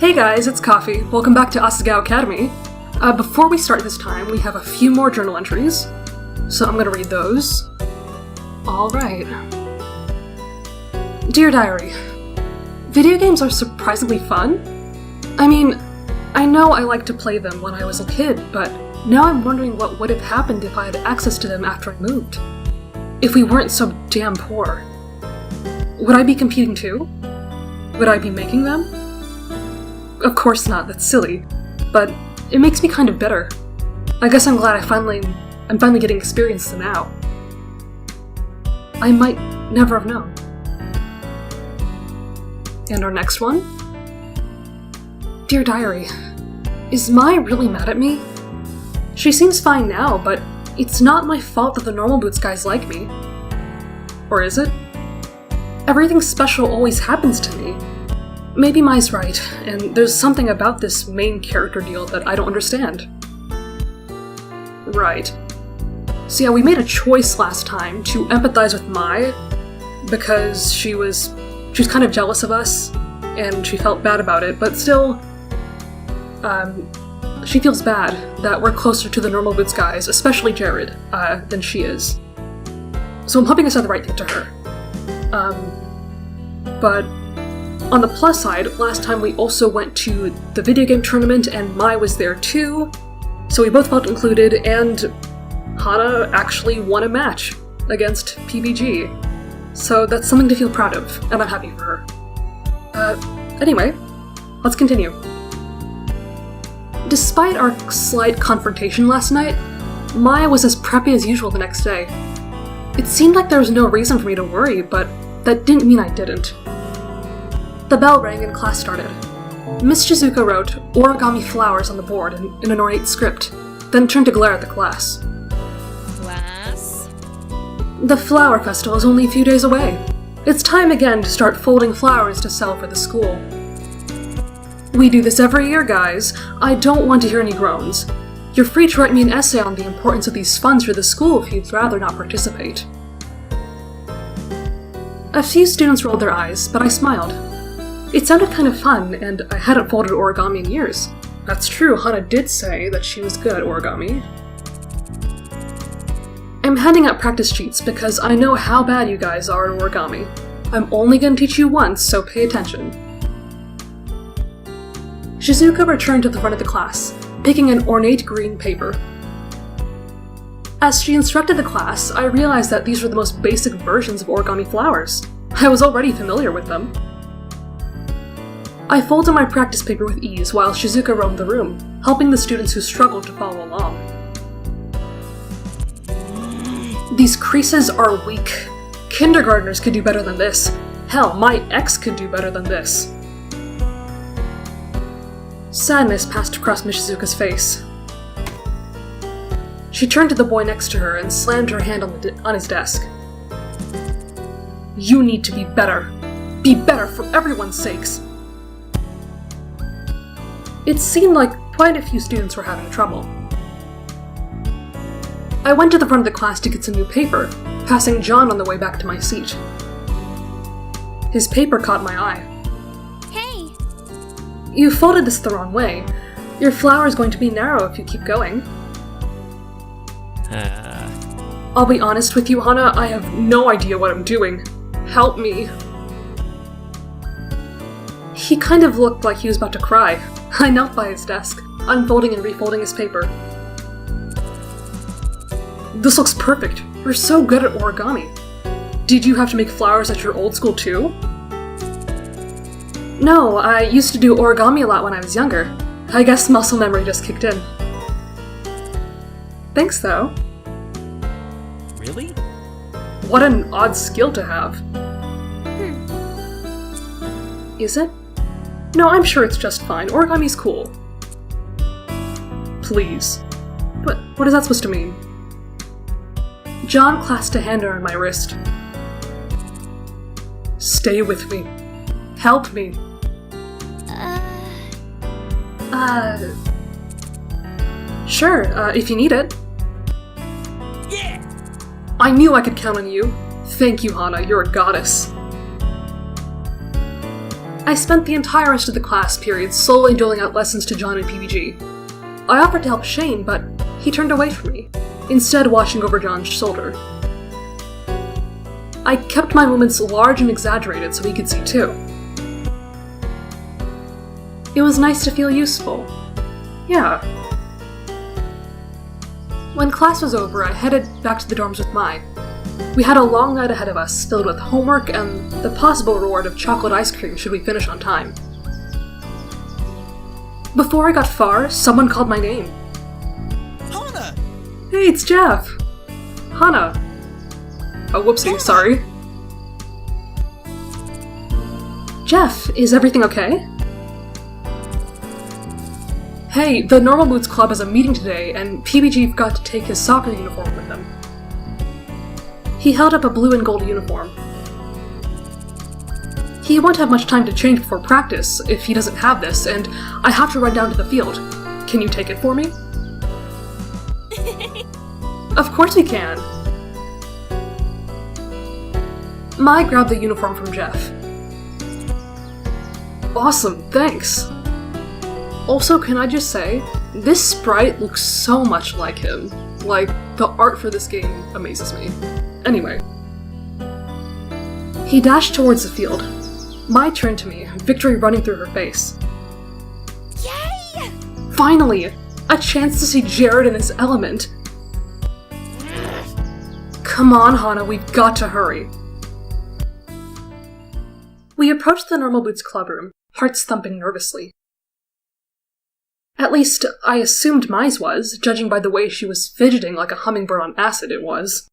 Hey guys, it's Coffee. Welcome back to Asagao Academy. Before we start this time, we have a few more journal entries, so I'm gonna read those. Alright. Dear Diary, video games are surprisingly fun. I mean, I know I liked to play them when I was a kid, but now I'm wondering what would have happened if I had access to them after I moved. If we weren't so damn poor. Would I be competing too? Would I be making them? Of course not, that's silly. But it makes me kind of bitter. I guess I'm glad I'm finally getting experience them now. I might never have known. And our next one? Dear Diary, is Mai really mad at me? She seems fine now, but it's not my fault that the normal boots guys like me. Or is it? Everything special always happens to me. Maybe Mai's right, and there's something about this main character deal that I don't understand. Right. So yeah, we made a choice last time to empathize with Mai, because she was kind of jealous of us, and she felt bad about it, but still, she feels bad that we're closer to the normal boots guys, especially Jared, than she is. So I'm hoping I said the right thing to her. But on the plus side, last time we also went to the video game tournament and Mai was there too, so we both felt included, and Hana actually won a match against PBG. So that's something to feel proud of, and I'm happy for her. Anyway, let's continue. Despite our slight confrontation last night, Mai was as preppy as usual the next day. It seemed like there was no reason for me to worry, but that didn't mean I didn't. The bell rang and class started. Miss Shizuka wrote origami flowers on the board in an ornate script, then turned to glare at the class. Class? The flower festival is only a few days away. It's time again to start folding flowers to sell for the school. We do this every year, guys. I don't want to hear any groans. You're free to write me an essay on the importance of these funds for the school if you'd rather not participate. A few students rolled their eyes, but I smiled. It sounded kind of fun, and I hadn't folded origami in years. That's true, Hana did say that she was good at origami. I'm handing out practice sheets because I know how bad you guys are at origami. I'm only going to teach you once, so pay attention. Shizuka returned to the front of the class, picking an ornate green paper. As she instructed the class, I realized that these were the most basic versions of origami flowers. I was already familiar with them. I folded my practice paper with ease while Shizuka roamed the room, helping the students who struggled to follow along. These creases are weak. Kindergartners could do better than this. Hell, my ex could do better than this. Sadness passed across Miss Shizuka's face. She turned to the boy next to her and slammed her hand on his desk. You need to be better. Be better for everyone's sakes. It seemed like quite a few students were having trouble. I went to the front of the class to get some new paper, passing John on the way back to my seat. His paper caught my eye. Hey! You folded this the wrong way. Your flower is going to be narrow if you keep going. I'll be honest with you, Hana, I have no idea what I'm doing. Help me. He kind of looked like he was about to cry. I knelt by his desk, unfolding and refolding his paper. This looks perfect. You're so good at origami. Did you have to make flowers at your old school too? No, I used to do origami a lot when I was younger. I guess muscle memory just kicked in. Thanks, though. Really? What an odd skill to have. Is it? No, I'm sure it's just fine. Origami's cool. Please. What is that supposed to mean? John clasped a hand around my wrist. Stay with me. Help me. Sure, if you need it. Yeah! I knew I could count on you. Thank you, Hana, you're a goddess. I spent the entire rest of the class period solely doling out lessons to John and PBG. I offered to help Shane, but he turned away from me, instead watching over John's shoulder. I kept my movements large and exaggerated so he could see too. It was nice to feel useful. Yeah. When class was over, I headed back to the dorms with Mai. We had a long night ahead of us, filled with homework and the possible reward of chocolate ice cream should we finish on time. Before I got far, someone called my name. Hana! Hey, it's Jeff! Hana. Oh, whoopsie, sorry. Jeff, is everything okay? Hey, the Normal Boots Club has a meeting today, and PBG forgot to take his soccer uniform with him. He held up a blue and gold uniform. He won't have much time to change before practice if he doesn't have this, and I have to run down to the field. Can you take it for me? Of course we can! Mai grabbed the uniform from Jeff. Awesome, thanks! Also, can I just say, this sprite looks so much like him. Like, the art for this game amazes me. Anyway. He dashed towards the field. Mai turned to me, victory running through her face. Yay! Finally! A chance to see Jared in his element! Come on, Hana, we've got to hurry. We approached the Normal Boots club room, hearts thumping nervously. At least, I assumed Mai's was, judging by the way she was fidgeting like a hummingbird on acid it was.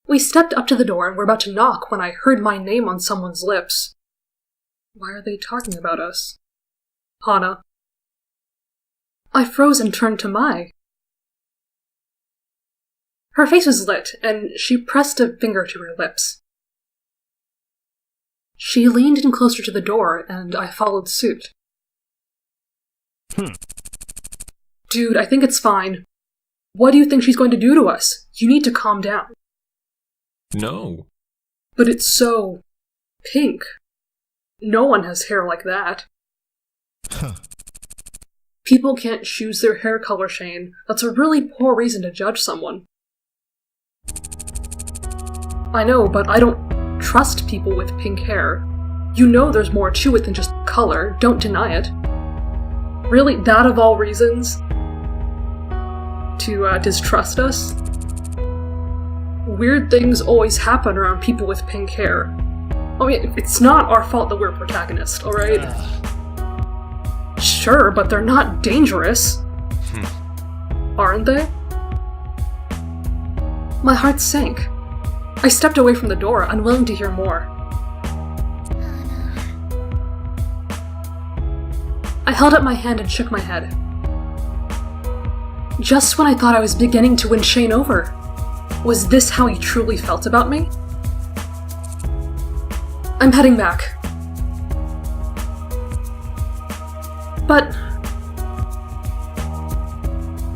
We stepped up to the door and were about to knock when I heard my name on someone's lips. Why are they talking about us? Hana. I froze and turned to Mai. Her face was lit, and she pressed a finger to her lips. She leaned in closer to the door, and I followed suit. Dude, I think it's fine. What do you think she's going to do to us? You need to calm down. No. But it's so... pink. No one has hair like that. People can't choose their hair color, Shane. That's a really poor reason to judge someone. I know, but I don't trust people with pink hair. You know there's more to it than just color, don't deny it. Really, that of all reasons? To, distrust us? Weird things always happen around people with pink hair. I mean, it's not our fault that we're protagonists, alright? Sure, but they're not dangerous. Aren't they? My heart sank. I stepped away from the door, unwilling to hear more. I held up my hand and shook my head. Just when I thought I was beginning to win Shane over. Was this how he truly felt about me? I'm heading back. But...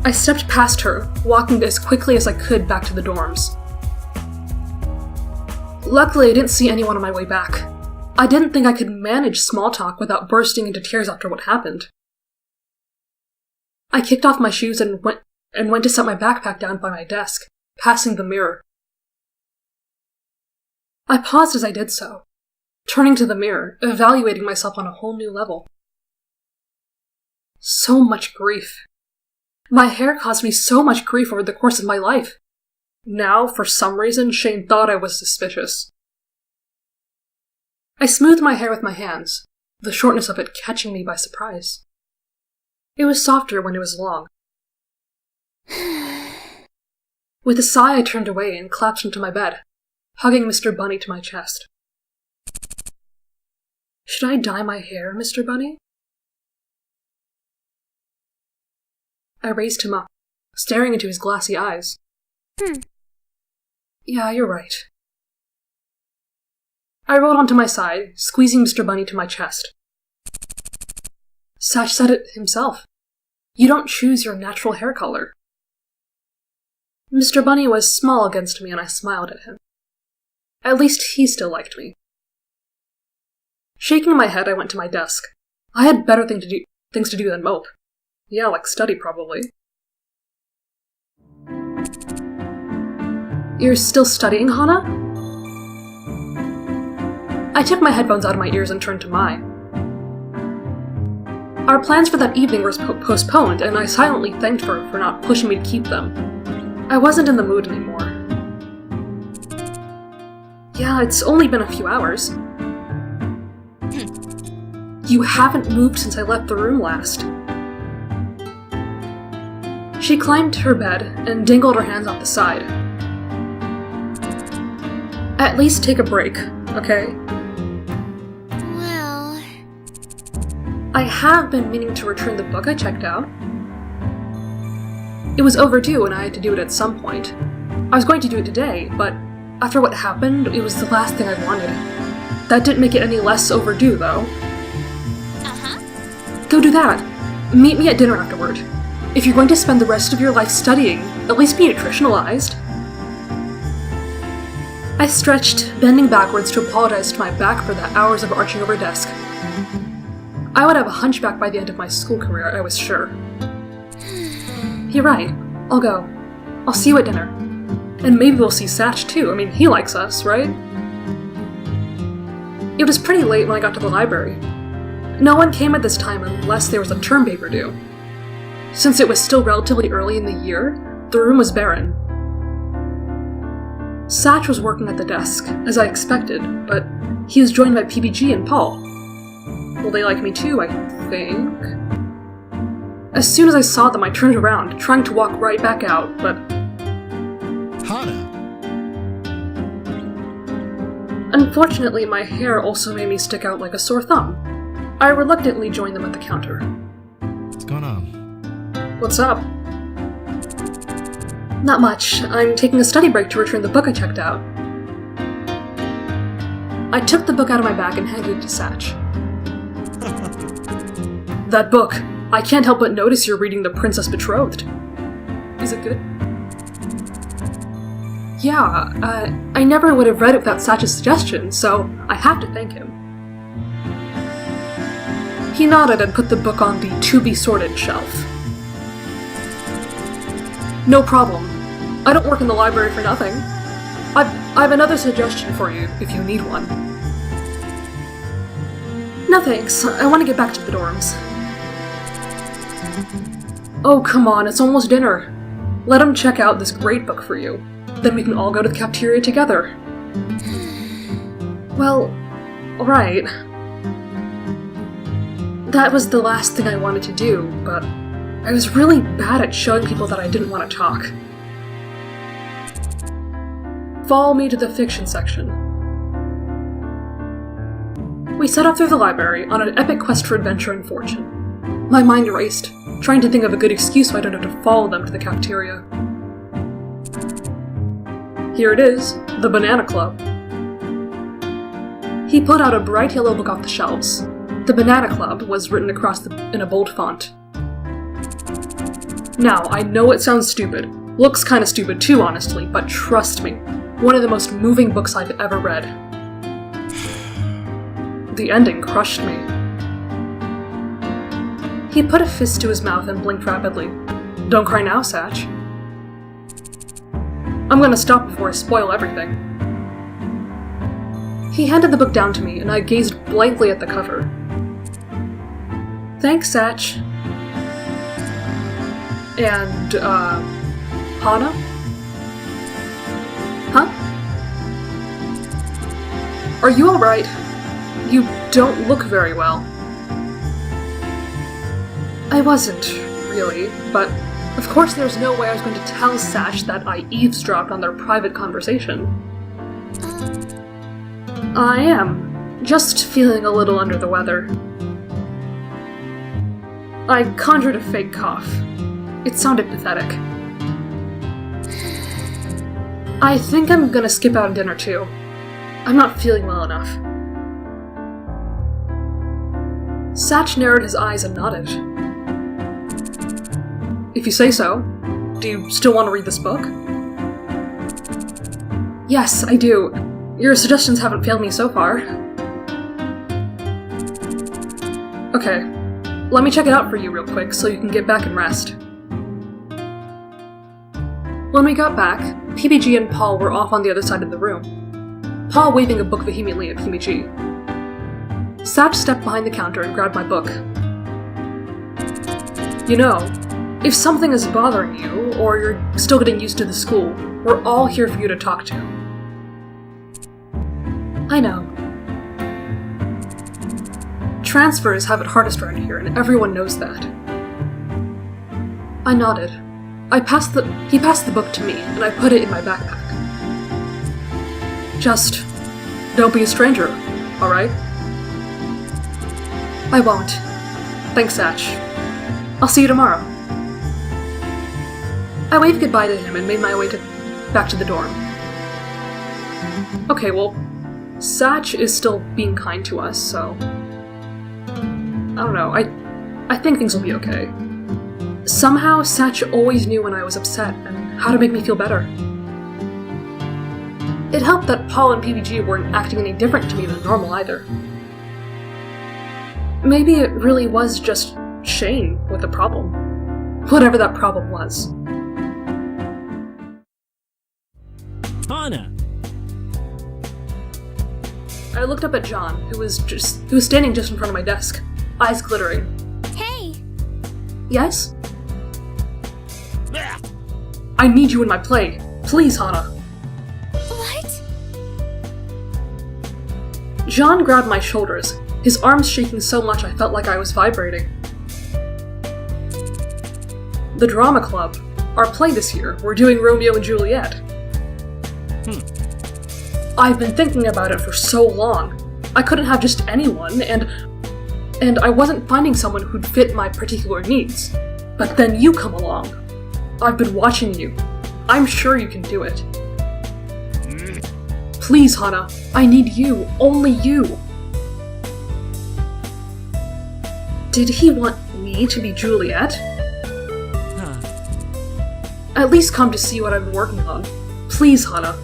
I stepped past her, walking as quickly as I could back to the dorms. Luckily, I didn't see anyone on my way back. I didn't think I could manage small talk without bursting into tears after what happened. I kicked off my shoes and went to set my backpack down by my desk, passing the mirror. I paused as I did so, turning to the mirror, evaluating myself on a whole new level. So much grief. My hair caused me so much grief over the course of my life. Now, for some reason, Shane thought I was suspicious. I smoothed my hair with my hands, the shortness of it catching me by surprise. It was softer when it was long. With a sigh, I turned away and collapsed into my bed, hugging Mr. Bunny to my chest. Should I dye my hair, Mr. Bunny? I raised him up, staring into his glassy eyes. Yeah, you're right. I rolled onto my side, squeezing Mr. Bunny to my chest. Sash said it himself. You don't choose your natural hair color. Mr. Bunny was small against me and I smiled at him. At least he still liked me. Shaking my head, I went to my desk. I had better things to do than mope. Yeah, like study, probably. You're still studying, Hana? I took my headphones out of my ears and turned to Mai. Our plans for that evening were postponed, and I silently thanked her for not pushing me to keep them. I wasn't in the mood anymore. Yeah, it's only been a few hours. You haven't moved since I left the room last. She climbed to her bed and dangled her hands off the side. At least take a break, okay? Well... I have been meaning to return the book I checked out. It was overdue and I had to do it at some point. I was going to do it today, but after what happened, it was the last thing I wanted. That didn't make it any less overdue, though. Go do that. Meet me at dinner afterward. If you're going to spend the rest of your life studying, at least be nutritionalized. I stretched, bending backwards to apologize to my back for the hours of arching over desk. I would have a hunchback by the end of my school career, I was sure. You're right. I'll go. I'll see you at dinner. And maybe we'll see Satch too. I mean, he likes us, right? It was pretty late when I got to the library. No one came at this time unless there was a term paper due. Since it was still relatively early in the year, the room was barren. Satch was working at the desk, as I expected, but he was joined by PBG and Paul. Well, they like me too, I think. As soon as I saw them, I turned around, trying to walk right back out, but... Hana! Unfortunately, my hair also made me stick out like a sore thumb. I reluctantly joined them at the counter. What's going on? What's up? Not much. I'm taking a study break to return the book I checked out. I took the book out of my bag and handed it to Satch. That book. I can't help but notice you're reading The Princess Betrothed. Is it good? Yeah, I never would have read it without Satch's suggestion, so I have to thank him. He nodded and put the book on the to-be-sorted shelf. No problem. I don't work in the library for nothing. I have another suggestion for you, if you need one. No thanks, I want to get back to the dorms. Oh, come on, it's almost dinner. Let him check out this great book for you. Then we can all go to the cafeteria together. Well, alright. That was the last thing I wanted to do, but I was really bad at showing people that I didn't want to talk. Follow me to the fiction section. We set off through the library on an epic quest for adventure and fortune. My mind raced, trying to think of a good excuse so I don't have to follow them to the cafeteria. Here it is, the Banana Club. He pulled out a bright yellow book off the shelves. The Banana Club was written across in a bold font. Now, I know it sounds stupid. Looks kinda stupid too, honestly, but trust me, one of the most moving books I've ever read. The ending crushed me. He put a fist to his mouth and blinked rapidly. Don't cry now, Satch. I'm gonna stop before I spoil everything. He handed the book down to me, and I gazed blankly at the cover. Thanks, Satch. And, Hana? Huh? Are you alright? You don't look very well. I wasn't, really, but of course there's no way I was going to tell Satch that I eavesdropped on their private conversation. I am. Just feeling a little under the weather. I conjured a fake cough. It sounded pathetic. I think I'm gonna skip out on dinner too. I'm not feeling well enough. Satch narrowed his eyes and nodded. If you say so. Do you still want to read this book? Yes, I do. Your suggestions haven't failed me so far. Okay, let me check it out for you real quick so you can get back and rest. When we got back, PBG and Paul were off on the other side of the room, Paul waving a book vehemently at PBG. Satch stepped behind the counter and grabbed my book. You know, if something is bothering you, or you're still getting used to the school, we're all here for you to talk to. I know. Transfers have it hardest around here, and everyone knows that. I nodded. He passed the book to me, and I put it in my backpack. Just don't be a stranger, alright? I won't. Thanks, Satch. I'll see you tomorrow. I waved goodbye to him and made my way back to the dorm. Okay, well, Satch is still being kind to us, so... I don't know, I think things will be okay. Somehow, Satch always knew when I was upset and how to make me feel better. It helped that Paul and PBG weren't acting any different to me than normal either. Maybe it really was just Shane with a problem. Whatever that problem was. Hana! I looked up at John, who was standing just in front of my desk, eyes glittering. Hey! Yes? I need you in my play. Please, Hana. What? John grabbed my shoulders, his arms shaking so much I felt like I was vibrating. The drama club, our play this year, we're doing Romeo and Juliet. I've been thinking about it for so long. I couldn't have just anyone, and I wasn't finding someone who'd fit my particular needs. But then you come along. I've been watching you. I'm sure you can do it. Please, Hana, I need you, only you. Did he want me to be Juliet? At least come to see what I've been working on. Please, Hana.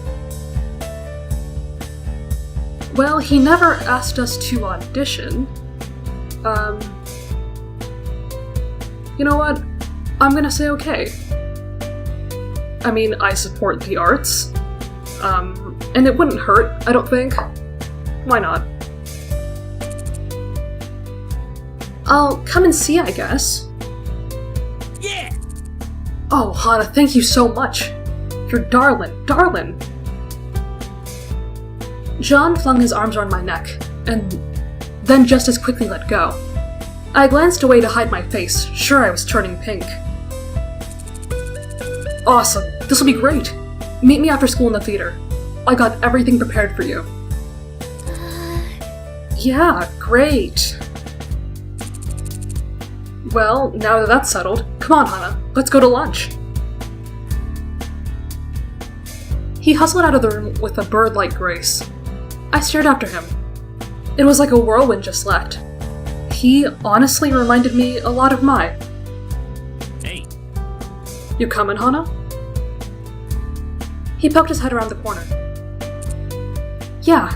Well, he never asked us to audition. You know what? I'm gonna say okay. I mean, I support the arts. And it wouldn't hurt, I don't think. Why not? I'll come and see, I guess. Yeah! Oh, Hana, thank you so much. You're darling. John flung his arms around my neck, and then just as quickly let go. I glanced away to hide my face, sure I was turning pink. Awesome, this'll be great. Meet me after school in the theater. I got everything prepared for you. Yeah, great. Well, now that that's settled, come on, Hana, let's go to lunch. He hustled out of the room with a bird-like grace. I stared after him. It was like a whirlwind just left. He honestly reminded me a lot of Mai. Hey. You coming, Hana? He poked his head around the corner. Yeah.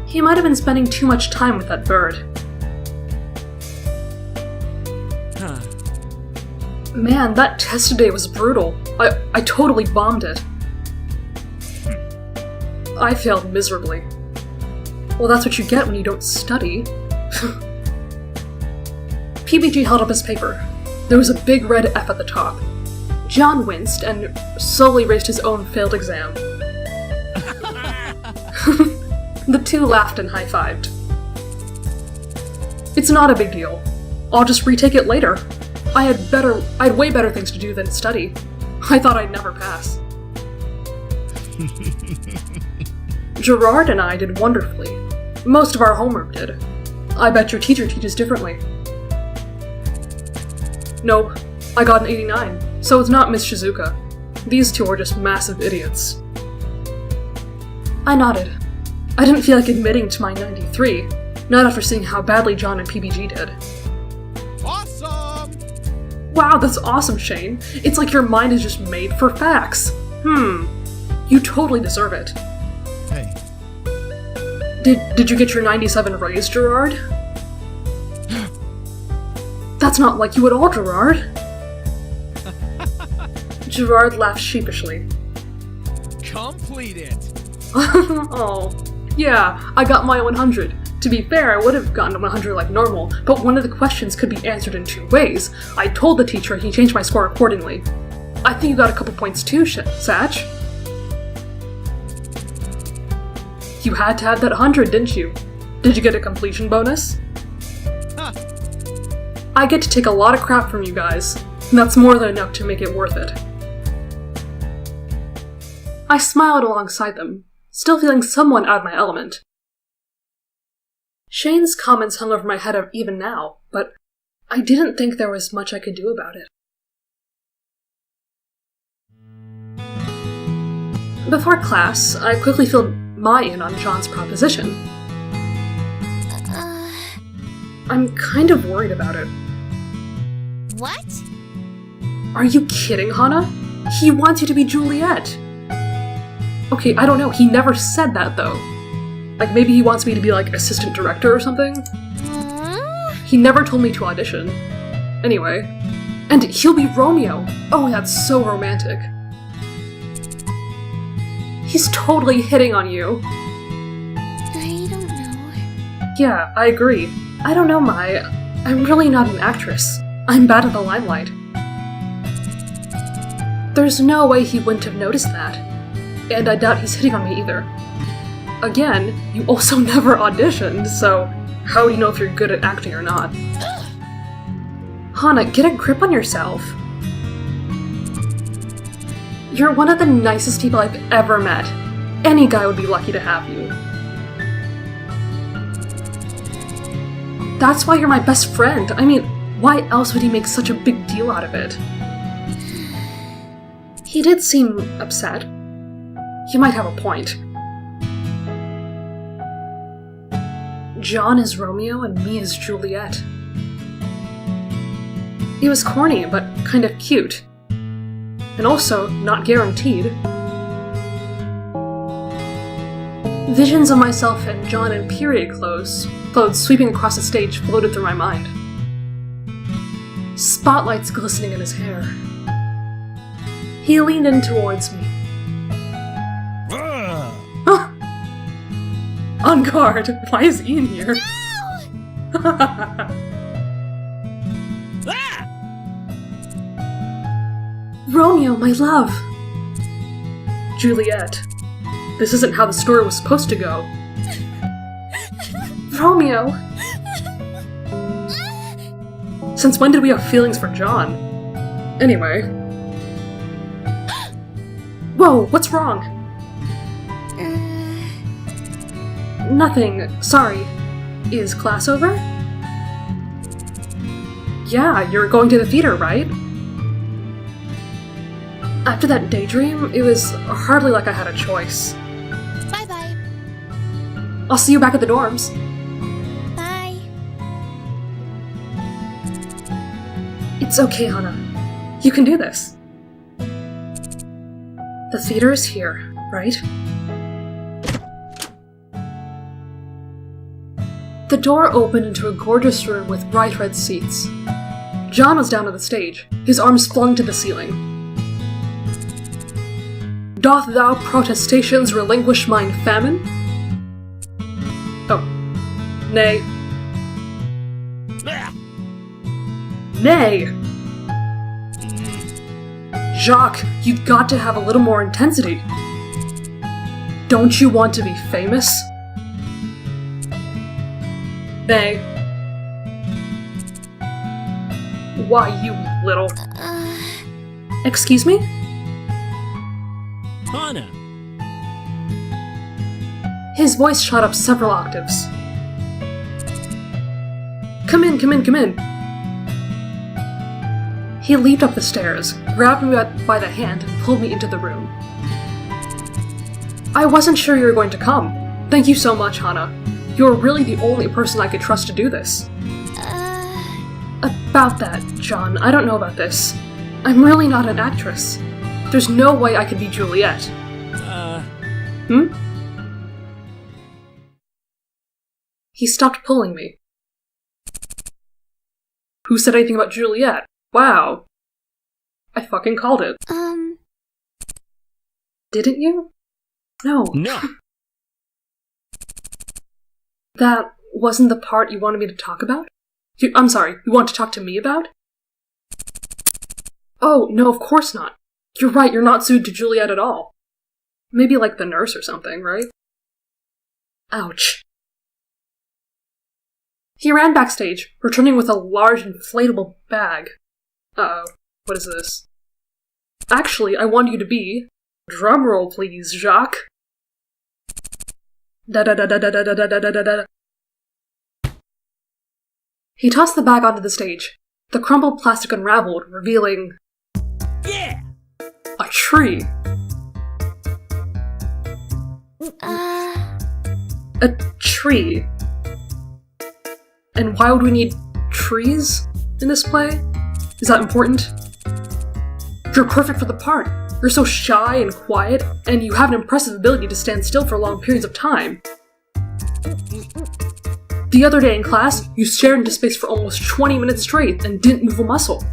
He might have been spending too much time with that bird. Man, that test today was brutal. I totally bombed it. I failed miserably. Well, that's what you get when you don't study. PBG held up his paper. There was a big red F at the top. John winced and slowly raised his own failed exam. The two laughed and high-fived. It's not a big deal. I'll just retake it later. I had way better things to do than study. I thought I'd never pass. Gerard and I did wonderfully. Most of our homework did. I bet your teacher teaches differently. Nope, I got an 89, so it's not Miss Shizuka. These two are just massive idiots. I nodded. I didn't feel like admitting to my 93, not after seeing how badly John and PBG did. Awesome! Wow, that's awesome, Shane. It's like your mind is just made for facts. You totally deserve it. Hey, Did you get your 97 raise, Gerard? That's not like you at all, Gerard. Gerard laughed sheepishly. Complete it. Oh, yeah, I got my 100. To be fair, I would have gotten a 100 like normal, but one of the questions could be answered in 2 ways. I told the teacher, he changed my score accordingly. I think you got a couple points too, Satch. You had to have that 100, didn't you? Did you get a completion bonus? Huh. I get to take a lot of crap from you guys, and that's more than enough to make it worth it. I smiled alongside them, still feeling somewhat out of my element. Shane's comments hung over my head even now, but I didn't think there was much I could do about it. Before class, I quickly filled my in on John's proposition. I'm kind of worried about it. What? Are you kidding, Hana? He wants you to be Juliet. Okay, I don't know, he never said that though. Like, maybe he wants me to be like assistant director or something? He never told me to audition. Anyway. And he'll be Romeo! Oh, that's so romantic. He's totally hitting on you. I don't know. Yeah, I agree. I don't know, Mai. I'm really not an actress. I'm bad at the limelight. There's no way he wouldn't have noticed that. And I doubt he's hitting on me either. Again, you also never auditioned, so how do you know if you're good at acting or not? Hana, get a grip on yourself. You're one of the nicest people I've ever met. Any guy would be lucky to have you. That's why you're my best friend. I mean, why else would he make such a big deal out of it? He did seem upset. You might have a point. John is Romeo and me is Juliet. It was corny, but kind of cute. And also, not guaranteed. Visions of myself and John in period clothes sweeping across the stage floated through my mind. Spotlights glistening in his hair. He leaned in towards me. On guard! Why is Ian here? No! Romeo, my love! Juliet. This isn't how the story was supposed to go. Romeo! Since when did we have feelings for John? Anyway. Whoa, what's wrong? Nothing. Sorry. Is class over? Yeah, you're going to the theater, right? After that daydream, it was hardly like I had a choice. Bye-bye. I'll see you back at the dorms. Bye. It's okay, Hana. You can do this. The theater is here, right? The door opened into a gorgeous room with bright red seats. John was down on the stage, his arms flung to the ceiling. Doth thou protestations relinquish mine famine? Oh. Nay. Nay! Jacques, you've got to have a little more intensity. Don't you want to be famous? Nay. Why, you little... Excuse me? Hana! His voice shot up several octaves. Come in, come in, come in! He leaped up the stairs, grabbed me by the hand, and pulled me into the room. I wasn't sure you were going to come. Thank you so much, Hana. You're really the only person I could trust to do this. About that, John, I don't know about this. I'm really not an actress. There's no way I could be Juliet. Hmm? He stopped pulling me. Who said anything about Juliet? Wow. I fucking called it. Didn't you? No. No. That wasn't the part you wanted me to talk about? I'm sorry, you want to talk to me about? Oh, no, of course not. You're right, you're not sued to Juliet at all. Maybe like the nurse or something, right? Ouch. He ran backstage, returning with a large inflatable bag. Uh-oh, what is this? Actually, I want you to be... Drumroll, please, Jacques. Da-da-da-da-da-da-da-da-da-da. He tossed the bag onto the stage. The crumpled plastic unraveled, revealing... Yeah! a tree. A tree. And why would we need trees in this play? Is that important? You're perfect for the part. You're so shy and quiet, and you have an impressive ability to stand still for long periods of time. The other day in class, you stared into space for almost 20 minutes straight and didn't move a muscle.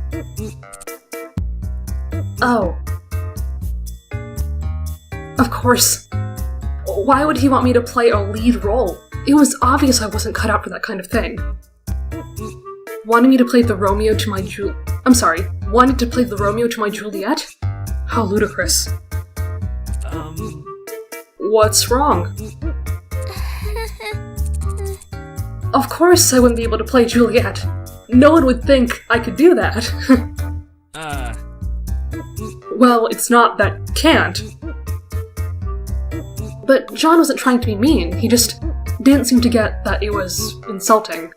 Oh. Of course. Why would he want me to play a lead role? It was obvious I wasn't cut out for that kind of thing. Wanting me to play the Romeo to my wanting to play the Romeo to my Juliet? How ludicrous. What's wrong? Of course I wouldn't be able to play Juliet. No one would think I could do that. Well, it's not that can't. But John wasn't trying to be mean, he just didn't seem to get that it was insulting.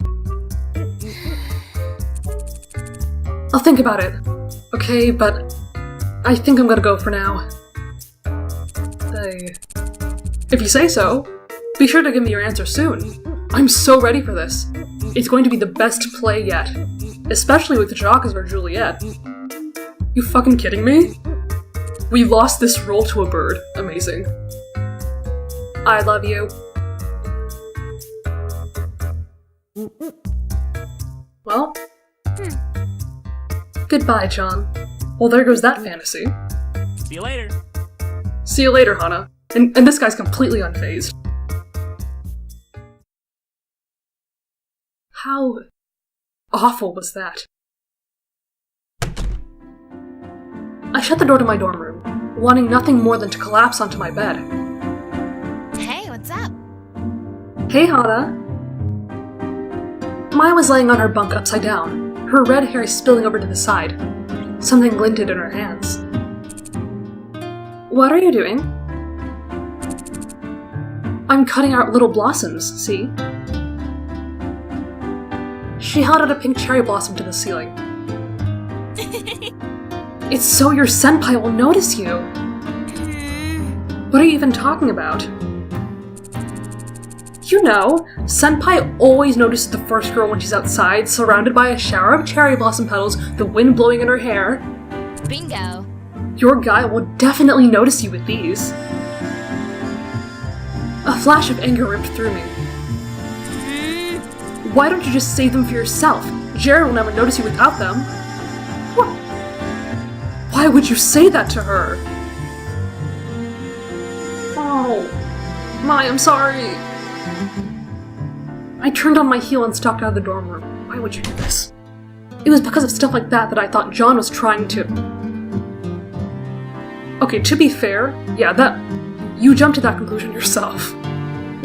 I'll think about it, okay, but I think I'm gonna go for now. Hey. If you say so, be sure to give me your answer soon. I'm so ready for this. It's going to be the best play yet. Especially with Jacques as our Juliet. You fucking kidding me? We lost this role to a bird. Amazing. I love you. Well? Goodbye, John. Well, there goes that fantasy. See you later. See you later, Hana. And this guy's completely unfazed. How awful was that? I shut the door to my dorm room, wanting nothing more than to collapse onto my bed. Hey, what's up? Hey, Hana. Maya was laying on her bunk upside down, her red hair spilling over to the side. Something glinted in her hands. What are you doing? I'm cutting out little blossoms, see? She held out a pink cherry blossom to the ceiling. It's so your senpai will notice you! What are you even talking about? You know, senpai always notices the first girl when she's outside, surrounded by a shower of cherry blossom petals, the wind blowing in her hair. Bingo. Your guy will definitely notice you with these. A flash of anger ripped through me. Why don't you just save them for yourself? Jared will never notice you without them. What? Why would you say that to her? Oh, Mai, I'm sorry. I turned on my heel and stalked out of the dorm room. Why would you do this? It was because of stuff like that I thought John was trying to... Okay, to be fair, yeah, you jumped to that conclusion yourself.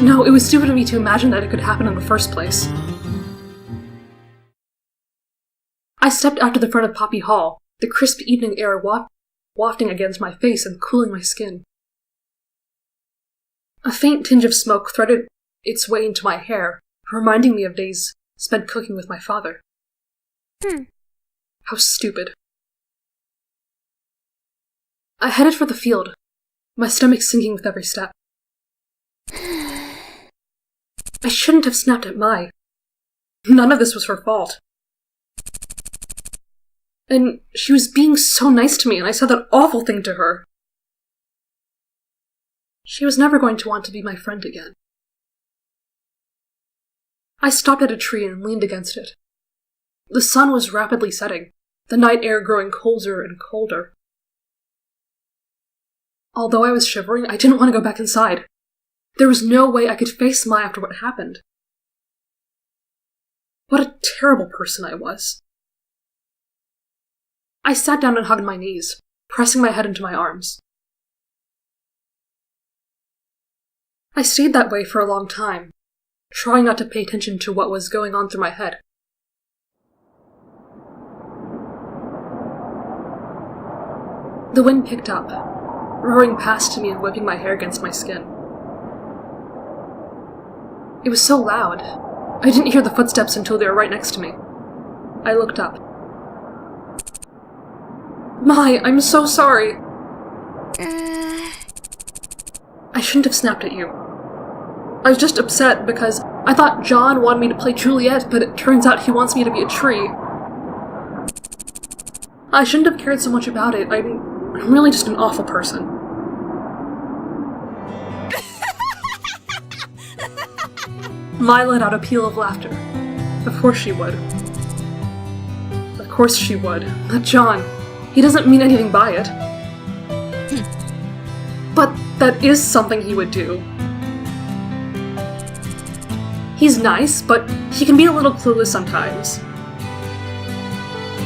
No, it was stupid of me to imagine that it could happen in the first place. I stepped out to the front of Poppy Hall, the crisp evening air wafting against my face and cooling my skin. A faint tinge of smoke threaded its way into my hair, reminding me of days spent cooking with my father. How stupid. I headed for the field, my stomach sinking with every step. I shouldn't have snapped at Mai. None of this was her fault. And she was being so nice to me, and I said that awful thing to her. She was never going to want to be my friend again. I stopped at a tree and leaned against it. The sun was rapidly setting, the night air growing colder and colder. Although I was shivering, I didn't want to go back inside. There was no way I could face Mai after what happened. What a terrible person I was. I sat down and hugged my knees, pressing my head into my arms. I stayed that way for a long time, trying not to pay attention to what was going on through my head. The wind picked up, roaring past me and whipping my hair against my skin. It was so loud, I didn't hear the footsteps until they were right next to me. I looked up. Mai, I'm so sorry! I shouldn't have snapped at you. I was just upset because I thought John wanted me to play Juliet, but it turns out he wants me to be a tree. I shouldn't have cared so much about it. I'm really just an awful person. Mai let out a peal of laughter. Of course she would. Of course she would. But John, he doesn't mean anything by it. But that is something he would do. He's nice, but he can be a little clueless sometimes.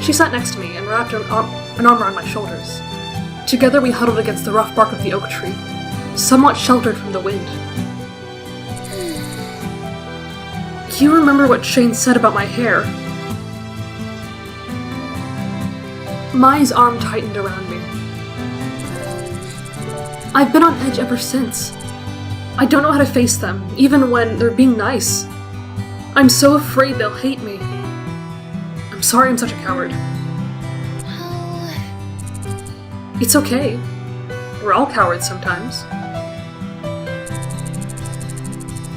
She sat next to me and wrapped an arm around my shoulders. Together we huddled against the rough bark of the oak tree, somewhat sheltered from the wind. You remember what Shane said about my hair? Mai's arm tightened around me. I've been on edge ever since. I don't know how to face them, even when they're being nice. I'm so afraid they'll hate me. I'm sorry I'm such a coward. It's okay. We're all cowards sometimes.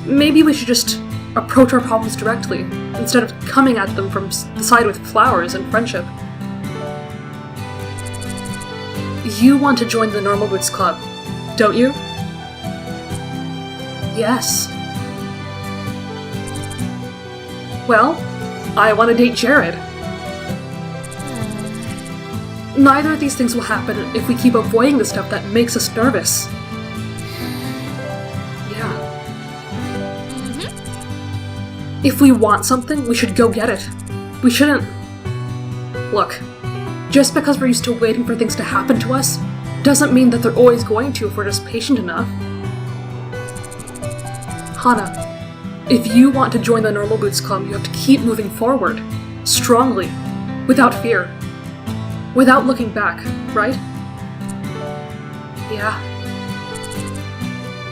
Maybe we should just approach our problems directly, instead of coming at them from the side with flowers and friendship. You want to join the Normal Boots Club, don't you? Yes. Well, I want to date Jared. Neither of these things will happen if we keep avoiding the stuff that makes us nervous. Yeah. If we want something, we should go get it. We shouldn't... Look, just because we're used to waiting for things to happen to us, doesn't mean that they're always going to if we're just patient enough. Hana, if you want to join the Normal Boots Club, you have to keep moving forward. Strongly. Without fear. Without looking back, right? Yeah.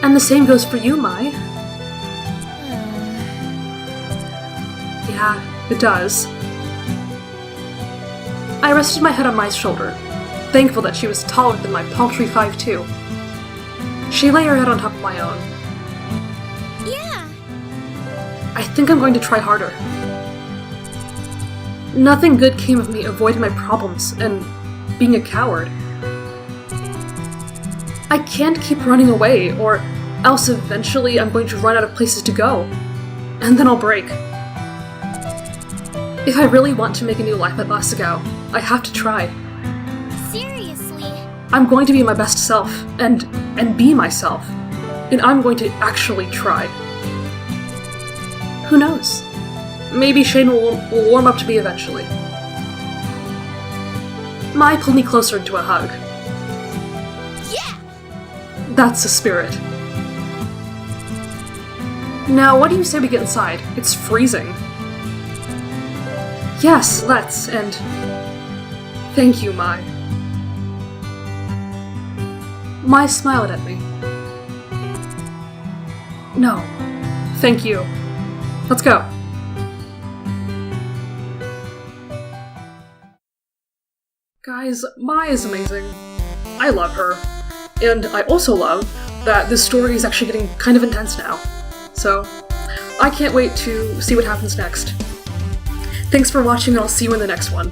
And the same goes for you, Mai. Yeah, it does. I rested my head on Mai's shoulder, thankful that she was taller than my paltry 5'2". She lay her head on top of my own. Yeah. I think I'm going to try harder. Nothing good came of me avoiding my problems and being a coward. I can't keep running away, or else eventually I'm going to run out of places to go. And then I'll break. If I really want to make a new life at Asagao, I have to try. Seriously? I'm going to be my best self, and be myself. And I'm going to actually try. Who knows? Maybe Shane will warm up to me eventually. Mai pulled me closer into a hug. Yeah! That's the spirit. Now, what do you say we get inside? It's freezing. Yes, let's, and... Thank you, Mai. Mai smiled at me. No, thank you. Let's go. Guys, Mai is amazing. I love her. And I also love that this story is actually getting kind of intense now. So, I can't wait to see what happens next. Thanks for watching, and I'll see you in the next one.